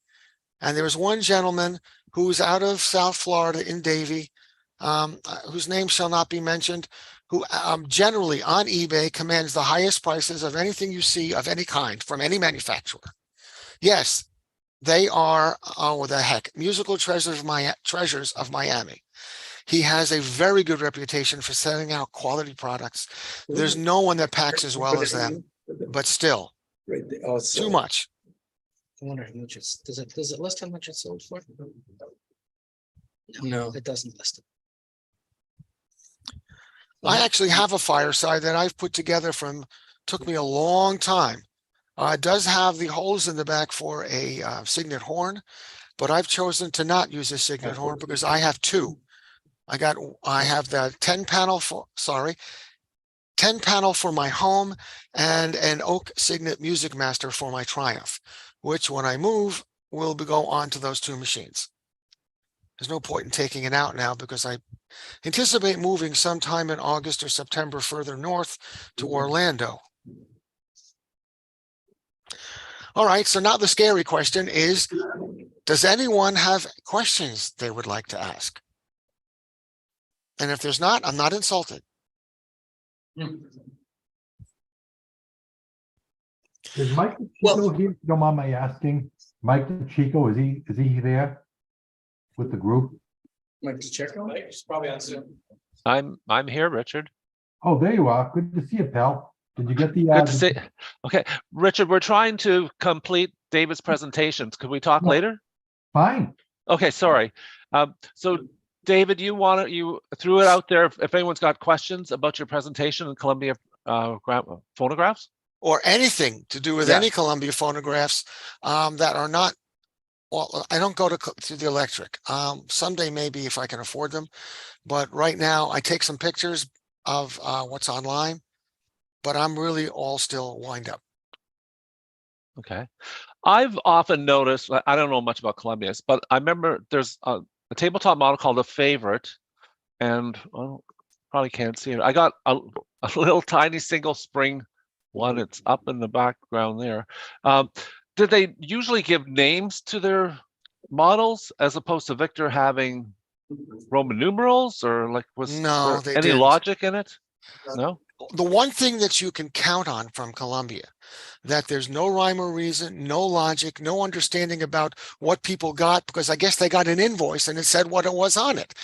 [SPEAKER 6] And there was one gentleman who's out of South Florida in Davie, whose name shall not be mentioned, who generally on eBay commands the highest prices of anything you see of any kind from any manufacturer. Yes, they are, oh, the heck, musical treasures of Miami. He has a very good reputation for sending out quality products. There's no one that packs as well as them, but still,
[SPEAKER 10] Right there. Oh, so
[SPEAKER 6] too much.
[SPEAKER 5] I wonder how much it's, does it list how much it's sold for? No, it doesn't list it.
[SPEAKER 6] I actually have a fireside that I've put together took me a long time. It does have the holes in the back for a signet horn, but I've chosen to not use a signet horn because I have two. I have the 10 panel for my home and an oak signet Music Master for my Triumph, which when I move will go on to those two machines. There's no point in taking it out now because I anticipate moving sometime in August or September further north to Orlando. All right, so now the scary question is, does anyone have questions they would like to ask? And if there's not, I'm not insulted.
[SPEAKER 9] Is Mike Chico here? If you don't mind my asking. Mike Chico, is he there with the group?
[SPEAKER 1] Mike Pacheco? He's probably on Zoom.
[SPEAKER 7] I'm here, Richard.
[SPEAKER 9] Oh, there you are. Good to see you, pal. Did you get the?
[SPEAKER 7] Good to see. Okay, Richard, we're trying to complete David's presentations. Could we talk later?
[SPEAKER 9] Fine.
[SPEAKER 7] Okay, sorry. So David, you threw it out there if anyone's got questions about your presentation in Columbia phonographs?
[SPEAKER 6] Or anything to do with any Columbia phonographs that are not, well, I don't go to the electric. Someday maybe if I can afford them. But right now I take some pictures of what's online, but I'm really all still wind up.
[SPEAKER 7] Okay. I've often noticed, I don't know much about Columbia's, but I remember there's a tabletop model called a Favorite, and well, probably can't see it. I got a little tiny single spring one. It's up in the background there. Did they usually give names to their models as opposed to Victor having Roman numerals, or like was
[SPEAKER 6] No,
[SPEAKER 7] there
[SPEAKER 6] they
[SPEAKER 7] any
[SPEAKER 6] didn't.
[SPEAKER 7] logic in it? No?
[SPEAKER 6] The one thing that you can count on from Columbia, that there's no rhyme or reason, no logic, no understanding about what people got, because I guess they got an invoice and it said what it was on it.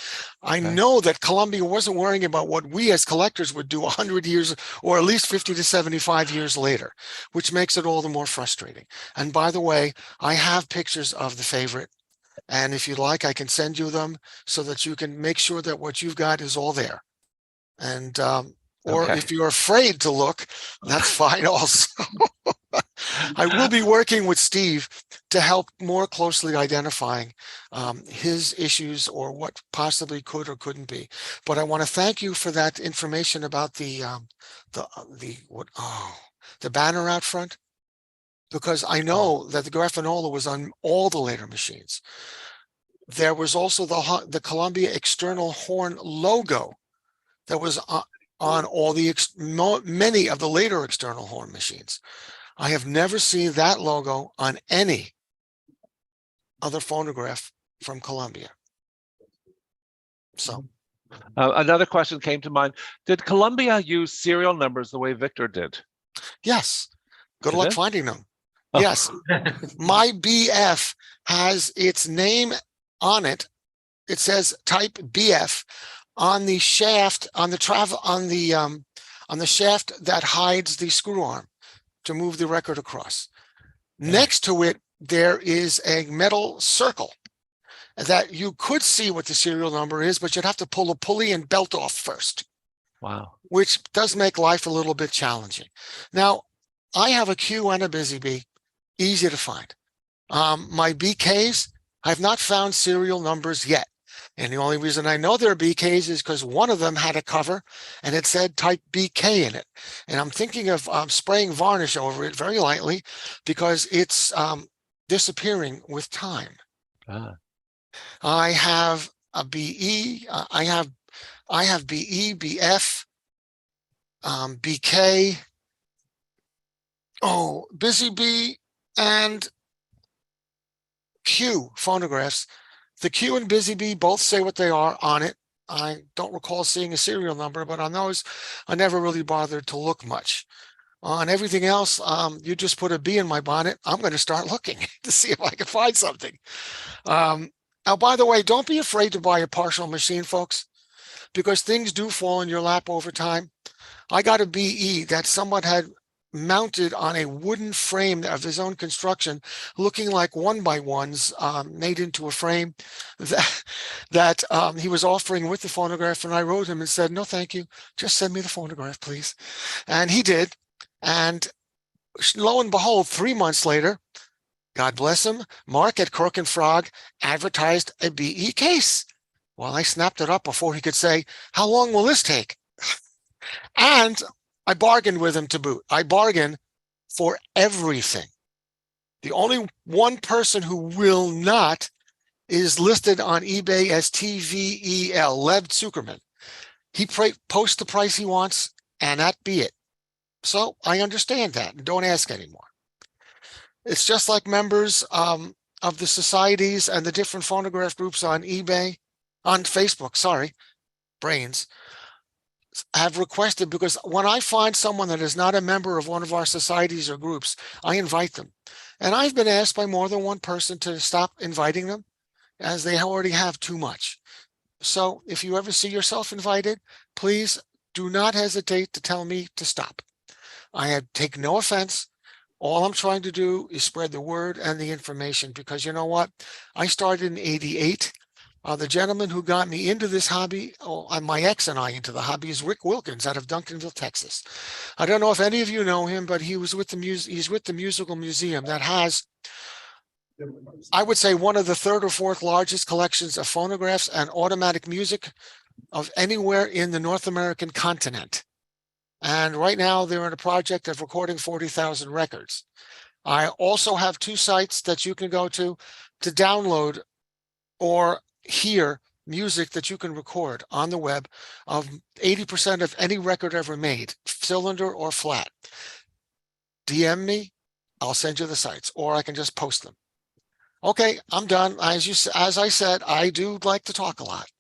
[SPEAKER 6] I
[SPEAKER 7] Okay.
[SPEAKER 6] know that Columbia wasn't worrying about what we as collectors would do 100 years or at least 50 to 75 years later, which makes it all the more frustrating. And by the way, I have pictures of the favorite. And if you'd like, I can send you them so that you can make sure that what you've got is all there. And or
[SPEAKER 7] Okay.
[SPEAKER 6] if you're afraid to look, that's fine also. I will be working with Steve to help more closely identifying his issues or what possibly could or couldn't be. But I want to thank you for that information about the banner out front, because I know that the Graffinola was on all the later machines. There was also the Columbia external horn logo that was on all the many of the later external horn machines. I have never seen that logo on any other phonograph from Columbia. So
[SPEAKER 7] Another question came to mind. Did Columbia use serial numbers the way Victor did?
[SPEAKER 6] yes, good
[SPEAKER 7] Did
[SPEAKER 6] luck
[SPEAKER 7] it?
[SPEAKER 6] finding them.
[SPEAKER 7] Oh.
[SPEAKER 6] Yes, my BF has its name on it. It says type BF on the shaft, on the shaft that hides the screw arm to move the record across. Next to it, there is a metal circle that you could see what the serial number is, but you'd have to pull a pulley and belt off first.
[SPEAKER 7] Wow.
[SPEAKER 6] Which does make life a little bit challenging. Now, I have a Q and a Busy Bee, easy to find. My BKs, I've not found serial numbers yet. And the only reason I know they're BKs is because one of them had a cover and it said type BK in it. And I'm thinking of spraying varnish over it very lightly because it's disappearing with time.
[SPEAKER 7] Ah.
[SPEAKER 6] I have a BE, I have BE, BF, BK, Busy Bee, and Q phonographs. The Q and Busy Bee both say what they are on it. I don't recall seeing a serial number, but on those, I never really bothered to look much. On everything else, you just put a bee in my bonnet. I'm going to start looking to see if I can find something. Now, by the way, don't be afraid to buy a partial machine, folks, because things do fall in your lap over time. I got a BE that someone had mounted on a wooden frame of his own construction, looking like 1x1s made into a frame that he was offering with the phonograph. And I wrote him and said, no, thank you. Just send me the phonograph, please. And he did. And lo and behold, 3 months later, God bless him, Mark at Crook and Frog advertised a BE case. Well, I snapped it up before he could say, how long will this take? And I bargained with him to boot. I bargained for everything. The only one person who will not is listed on eBay as TVEL, Lev Zuckerman. He posts the price he wants, and that be it. So I understand that. Don't ask anymore. It's just like members of the societies and the different phonograph groups on eBay, on Facebook, sorry, brains, have requested, because when I find someone that is not a member of one of our societies or groups, I invite them. And I've been asked by more than one person to stop inviting them, as they already have too much. So if you ever see yourself invited, please do not hesitate to tell me to stop. I take no offense. All I'm trying to do is spread the word and the information, because you know what? I started in '88. The gentleman who got me into this hobby, my ex and I into the hobby, is Rick Wilkins out of Duncanville, Texas. I don't know if any of you know him, but he's with the Musical Museum that has, I would say, one of the third or fourth largest collections of phonographs and automatic music of anywhere in the North American continent. And right now they're in a project of recording 40,000 records. I also have 2 sites that you can go to download or hear music that you can record on the web of 80% of any record ever made, cylinder or flat. DM me, I'll send you the sites, or I can just post them. Okay, I'm done. As I said, I do like to talk a lot.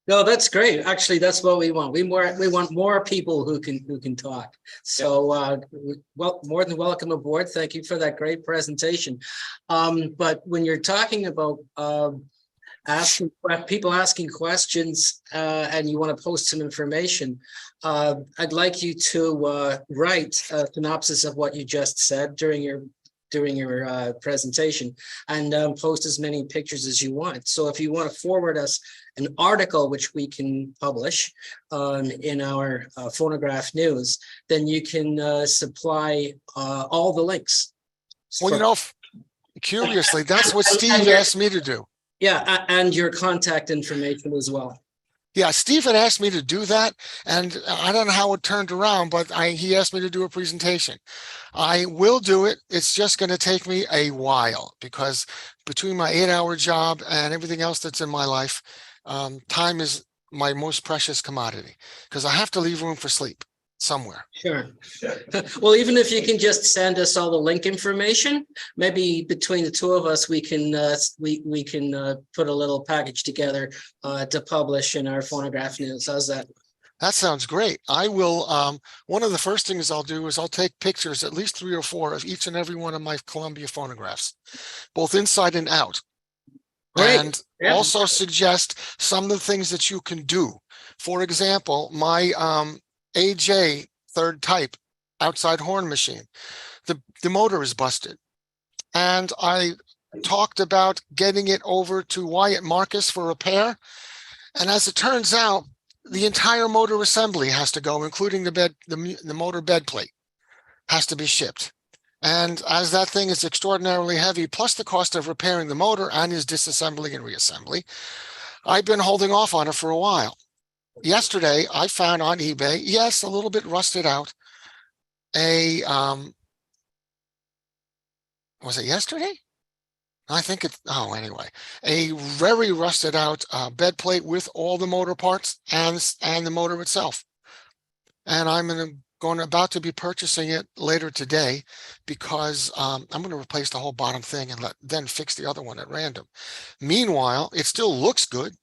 [SPEAKER 5] No, that's great. Actually, that's what we want. We want more people who can talk. So, well, more than welcome aboard. Thank you for that great presentation. But when you're talking about people asking questions and you want to post some information, I'd like you to write a synopsis of what you just said during your presentation, and post as many pictures as you want. So if you want to forward us an article which we can publish in our phonograph news, then you can supply all the links.
[SPEAKER 6] Well, you know, curiously, that's what Steve asked me to do.
[SPEAKER 5] Yeah, and your contact information as well.
[SPEAKER 6] Yeah, Steve had asked me to do that, and I don't know how it turned around, but he asked me to do a presentation. I will do it. It's just going to take me a while because between my 8-hour job and everything else that's in my life, time is my most precious commodity because I have to leave room for sleep somewhere.
[SPEAKER 5] Sure. Well, even if you can just send us all the link information, maybe between the two of us, we can put a little package together to publish in our phonograph news. How's that?
[SPEAKER 6] That sounds great. I will. One of the first things I'll do is I'll take pictures, at least 3 or 4 of each and every one of my Columbia phonographs, both inside and out.
[SPEAKER 5] Great.
[SPEAKER 6] And also suggest some of the things that you can do. For example, my AJ 3rd type outside horn machine, the motor is busted. And I talked about getting it over to Wyatt Marcus for repair. And as it turns out, the entire motor assembly has to go, including the motor bed plate has to be shipped. And as that thing is extraordinarily heavy, plus the cost of repairing the motor and his disassembly and reassembly, I've been holding off on it for a while. Yesterday, I found on eBay, yes, a little bit rusted out, was it yesterday? I think anyway, a very rusted out bed plate with all the motor parts and the motor itself. And I'm about to be purchasing it later today because I'm going to replace the whole bottom thing and then fix the other one at random. Meanwhile, it still looks good.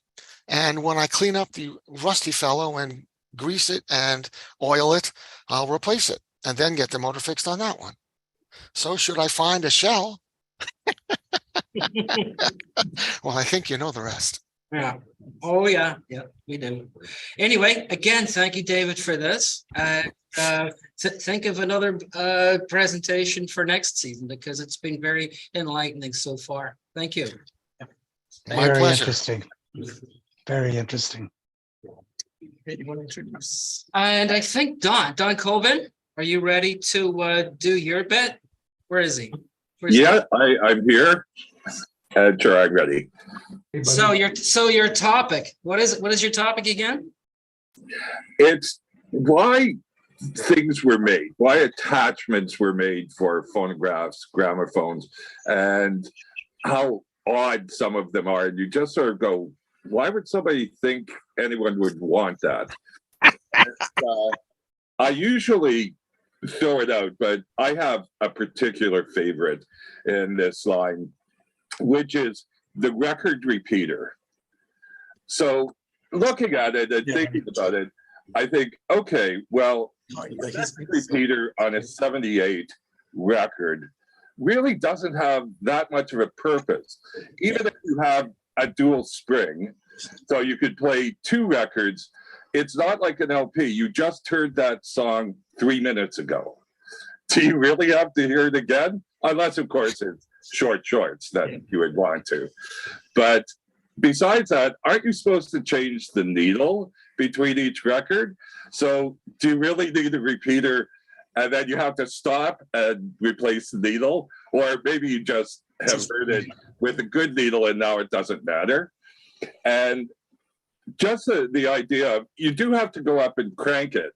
[SPEAKER 6] And when I clean up the rusty fellow and grease it and oil it, I'll replace it and then get the motor fixed on that one. So should I find a shell? Well, I think you know the rest.
[SPEAKER 5] Yeah. Oh, yeah. Yeah, we do. Anyway, again, thank you, David, for this. Think of another presentation for next season because it's been very enlightening so far. Thank you.
[SPEAKER 6] My pleasure.
[SPEAKER 11] Interesting. Very interesting.
[SPEAKER 10] You want to introduce?
[SPEAKER 5] And I think Don Colvin, are you ready to do your bit? Where is he?
[SPEAKER 12] I'm here. Sure, I'm ready.
[SPEAKER 5] So your topic, what is your topic again?
[SPEAKER 12] It's why things were made, why attachments were made for phonographs, gramophones, and how odd some of them are. And you just sort of go, why would somebody think anyone would want that? I usually throw it out, but I have a particular favorite in this line, which is the record repeater. So looking at it and thinking about it, I think, okay, well, the record repeater on a 78 record really doesn't have that much of a purpose. Even if you have a dual spring, so you could play 2 records, it's not like an LP. You just heard that song 3 minutes ago. Do you really have to hear it again? Unless, of course, it's shorts that you would want to. But besides that, aren't you supposed to change the needle between each record? So do you really need a repeater and then you have to stop and replace the needle? Or maybe you just have heard it with a good needle and now it doesn't matter. And just the idea of you do have to go up and crank it.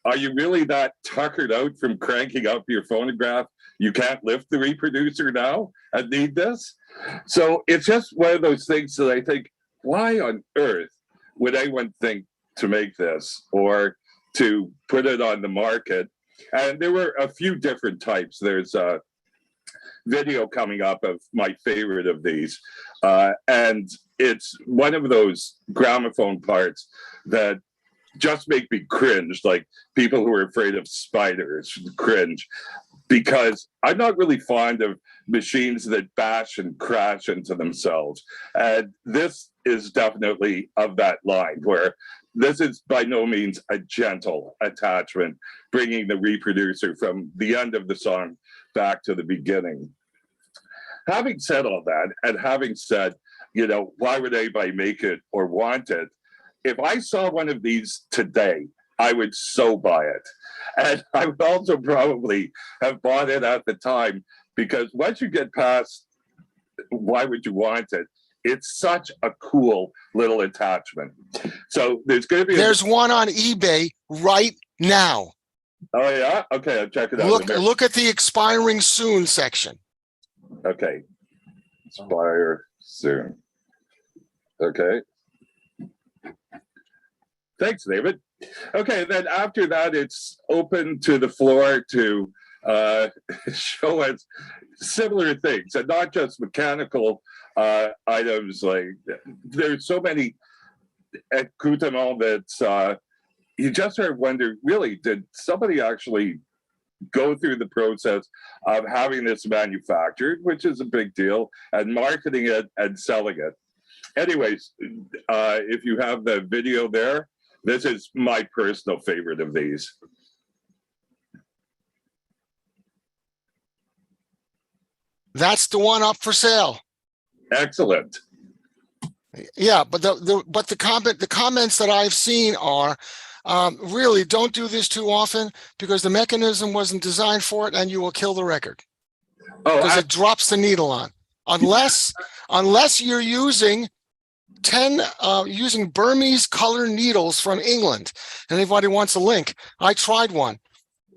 [SPEAKER 12] Are you really that tuckered out from cranking up your phonograph? You can't lift the reproducer now and need this? So it's just one of those things that I think, why on earth would anyone think to make this or to put it on the market? And there were a few different types. There's video coming up of my favorite of these. And it's one of those gramophone parts that just make me cringe, like people who are afraid of spiders cringe, because I'm not really fond of machines that bash and crash into themselves. And this is definitely of that line, where this is by no means a gentle attachment, bringing the reproducer from the end of the song back to the beginning. Having said all that, and having said, you know, why would anybody make it or want it? If I saw one of these today, I would so buy it. And I would also probably have bought it at the time, because once you get past why would you want it, it's such a cool little attachment. So there's going to be
[SPEAKER 6] There's one on eBay right now.
[SPEAKER 12] Oh yeah, okay, I'll check it out.
[SPEAKER 6] Look at the expiring soon section.
[SPEAKER 12] Okay, expire soon. Okay. Thanks, David. Okay, then after that, it's open to the floor to show us similar things, and not just mechanical items. Like, there's so many accoutrements that you just sort of wonder, really, did somebody actually go through the process of having this manufactured, which is a big deal, and marketing it and selling it? Anyways, if you have the video there, this is my personal favorite of these.
[SPEAKER 6] That's the one up for sale.
[SPEAKER 12] Excellent.
[SPEAKER 6] Yeah, but the comments that I've seen are really don't do this too often, because the mechanism wasn't designed for it, and you will kill the record because it drops the needle on. Unless you're using using Burmese color needles from England. Anybody wants a link? I tried one.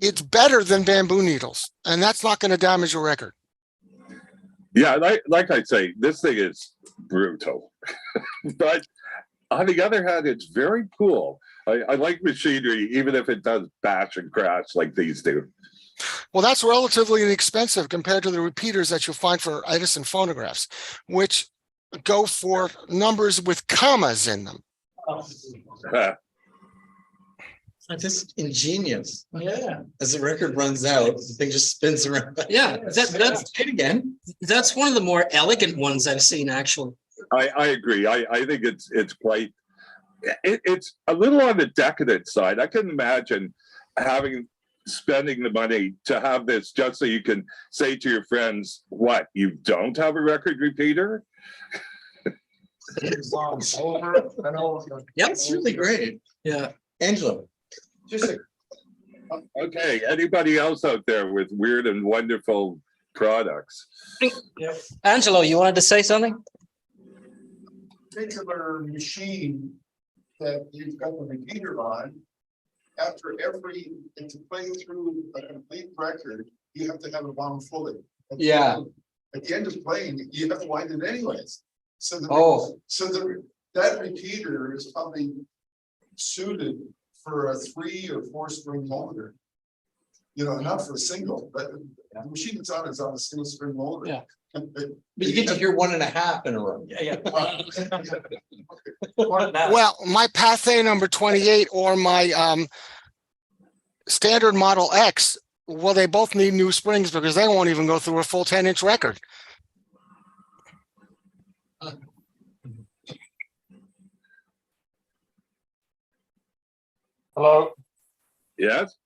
[SPEAKER 6] It's better than bamboo needles, and that's not going to damage your record.
[SPEAKER 12] Yeah, like I say, this thing is brutal. But on the other hand, it's very cool. I like machinery, even if it does bash and crash like these do.
[SPEAKER 6] Well, that's relatively inexpensive compared to the repeaters that you'll find for Edison phonographs, which go for numbers with commas in them.
[SPEAKER 10] Just ingenious. Yeah. As the record runs out, the thing just spins around.
[SPEAKER 5] Yeah, that's
[SPEAKER 10] it again.
[SPEAKER 5] That's one of the more elegant ones I've seen, actually.
[SPEAKER 12] I agree. I think it's quite. It's a little on the decadent side. I can imagine spending the money to have this just so you can say to your friends, "What? You don't have a record repeater?"
[SPEAKER 10] Yep, it's really great.
[SPEAKER 5] Yeah,
[SPEAKER 10] Angela.
[SPEAKER 12] Okay, anybody else out there with weird and wonderful products?
[SPEAKER 5] Yep. Angelo, you wanted to say something?
[SPEAKER 13] Particular machine that you've got the repeater on, after to play through a complete record, you have to have it wound fully. At the end of playing, you have to wind it anyways. So that repeater is probably suited for a 3 or 4 string motor. You know, not for a single, but the machine that's on is on a single string motor.
[SPEAKER 10] Yeah. But you get to hear 1.5 in a row. Yeah.
[SPEAKER 6] Well, my Pathé number 28 or my standard Model X, well, they both need new springs because they won't even go through a full 10-inch record.
[SPEAKER 9] Hello.
[SPEAKER 12] Yes.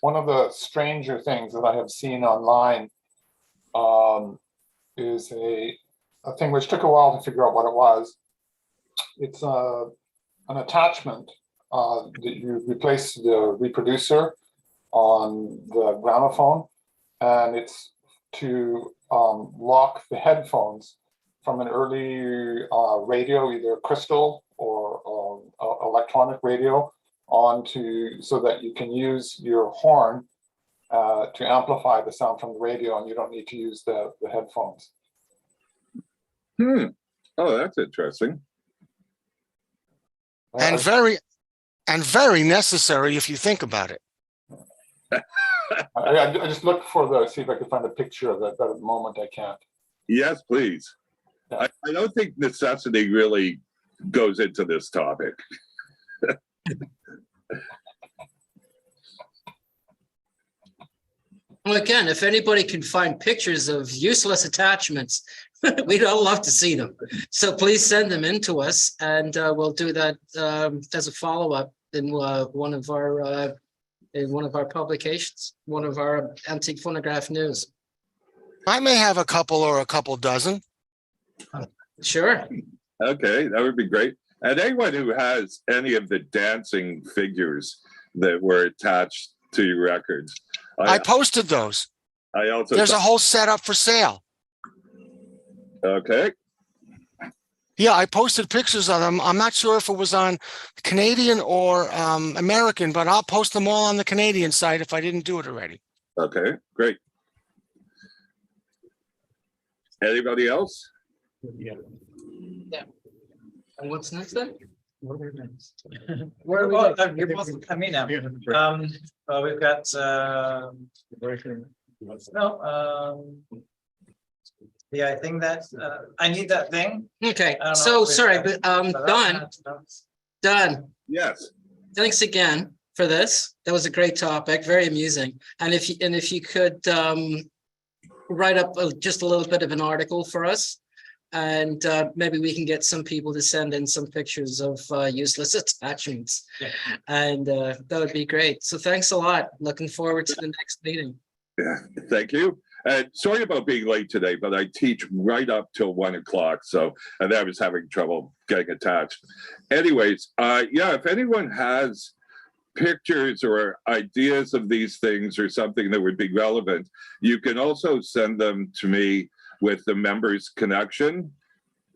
[SPEAKER 9] One of the stranger things that I have seen online is a thing which took a while to figure out what it was. It's an attachment that you replace the reproducer on the gramophone, and it's to lock the headphones from an early radio, either crystal or electronic radio, onto so that you can use your horn to amplify the sound from the radio, and you don't need to use the headphones.
[SPEAKER 12] Oh, that's interesting.
[SPEAKER 6] And very necessary if you think about it.
[SPEAKER 9] I just looked for see if I could find a picture of that, but at the moment I can't.
[SPEAKER 12] Yes, please. I don't think necessity really goes into this topic.
[SPEAKER 5] Well, again, if anybody can find pictures of useless attachments, we'd all love to see them. So please send them in to us, and we'll do that as a follow-up in one of our publications, one of our Antique Phonograph News.
[SPEAKER 6] I may have a couple or a couple dozen.
[SPEAKER 5] Sure.
[SPEAKER 12] Okay, that would be great. And anyone who has any of the dancing figures that were attached to your records.
[SPEAKER 6] I posted those.
[SPEAKER 12] I also
[SPEAKER 6] There's a whole setup for sale.
[SPEAKER 12] Okay.
[SPEAKER 6] Yeah, I posted pictures of them. I'm not sure if it was on Canadian or American, but I'll post them all on the Canadian site if I didn't do it already.
[SPEAKER 12] Okay, great. Anybody else?
[SPEAKER 5] Yeah. And what's next then?
[SPEAKER 1] Where are we? You're both, I mean, now. We've got, yeah, I think that, I need that thing.
[SPEAKER 5] Okay,
[SPEAKER 1] I don't know
[SPEAKER 5] so
[SPEAKER 1] if we-
[SPEAKER 5] sorry, but Don,
[SPEAKER 12] Yes.
[SPEAKER 5] thanks again for this. That was a great topic, very amusing. And if you could write up just a little bit of an article for us, and maybe we can get some people to send in some pictures of useless attachments.
[SPEAKER 1] Yeah.
[SPEAKER 5] And that would be great. So thanks a lot. Looking forward to the next meeting.
[SPEAKER 12] Yeah, thank you. Sorry about being late today, but I teach right up till 1 o'clock. So, and I was having trouble getting attached. Anyways, yeah, if anyone has pictures or ideas of these things or something that would be relevant, you can also send them to me with the Members Connection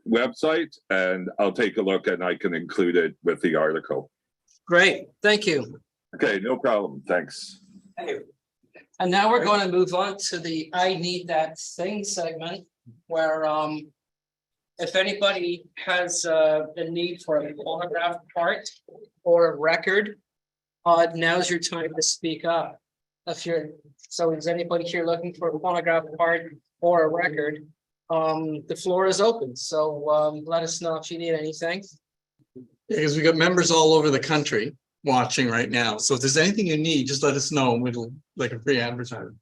[SPEAKER 12] website, and I'll take a look and I can include it with the article.
[SPEAKER 5] Great, thank you.
[SPEAKER 12] Okay, no problem. Thanks.
[SPEAKER 5] Thank you. And now we're going to move on to the I Need That Thing segment, where if anybody has a need for a phonograph part or a record, now's your time to speak up. So is anybody here looking for a phonograph part or a record? The floor is open, so let us know if you need anything.
[SPEAKER 10] Because we got members all over the country watching right now. So if there's anything you need, just let us know and we'll like a free advertisement.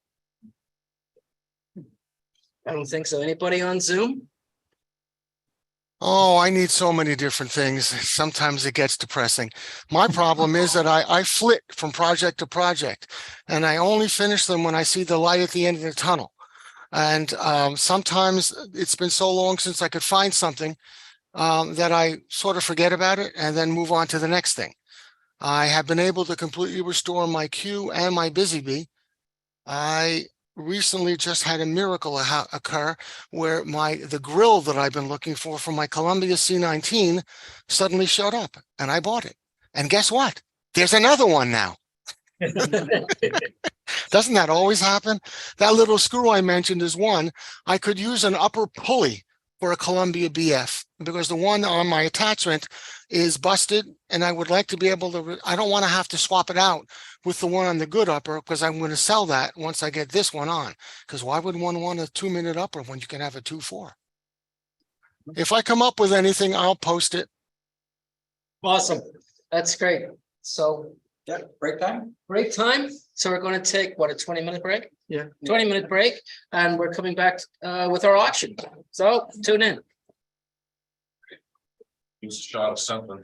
[SPEAKER 5] I don't think so. Anybody on Zoom?
[SPEAKER 6] Oh, I need so many different things. Sometimes it gets depressing. My problem is that I flit from project to project, and I only finish them when I see the light at the end of the tunnel. And sometimes it's been so long since I could find something that I sort of forget about it and then move on to the next thing. I have been able to completely restore my Q and my Busy Bee. I recently just had a miracle occur where the grill that I've been looking for my Columbia C19 suddenly showed up, and I bought it. And guess what? There's another one now. Doesn't that always happen? That little screw I mentioned is one. I could use an upper pulley for a Columbia BF because the one on my attachment is busted, and I would like to be able to, I don't want to have to swap it out with the one on the good upper because I'm going to sell that once I get this one on, because why would one want a 2-minute upper when you can have a 2/4? If I come up with anything, I'll post it.
[SPEAKER 5] Awesome. That's great. So
[SPEAKER 1] yeah, break time.
[SPEAKER 5] Break time. So we're going to take what, a 20-minute break?
[SPEAKER 10] Yeah.
[SPEAKER 5] 20-minute break, and we're coming back with our auction. So tune in.
[SPEAKER 7] Use a shot of something.